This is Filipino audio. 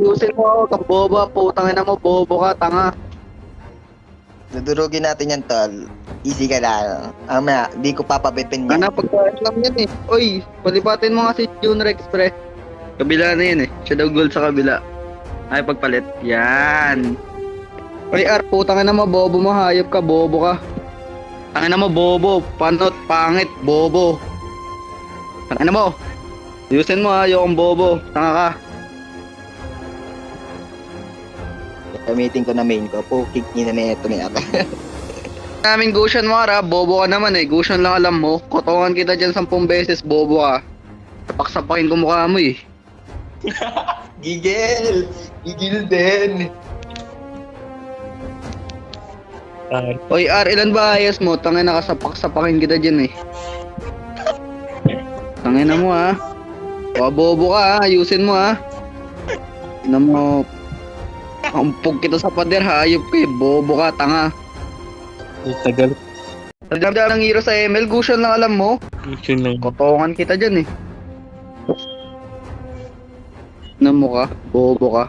Ayusin mo ako, kang boba, putang ina mo, bobo ka, tanga. Dudurugin natin yan, tol. Easy ka lang. Di ko papabipin yan. Ana, pagkain lang yan eh. Oy, palipatin mo nga si Junior Express. Kabila na yun eh. Siya daw gold sa kabila. Ay, pagpalit. Yan. Oy, Ar, putang ina mo, bobo mo, hayop ka, bobo ka. Tangina mo, bobo, panot, pangit, bobo. Tangina mo. Ayusin mo ha, yung bobo, tanga ka. Gamitin ko na main ko. Pukik niya na ito ni ata. Namin Gushan mo ha, bobo ka naman eh. Gushan lang alam mo. Kotongan kita dyan 10 beses, bobo ka. Sapak-sapakin ko mukha mo eh. Gigil! Gigil din! Oy, R, ilan ba ayos mo? Tangina ka, sapak-sapakin kita dyan eh. Tangina mo ha. O, bobo ka ha, ayusin mo ha. Tingnan mo. Ampog kita sa pader, hayop ka eh. Bobo ka, tanga. Tagal. Nagdamdam ng hero sa ML, Gushan lang alam mo. Yun lang. Kotongan kita dyan eh. Tingnan mo ka, bobo ka.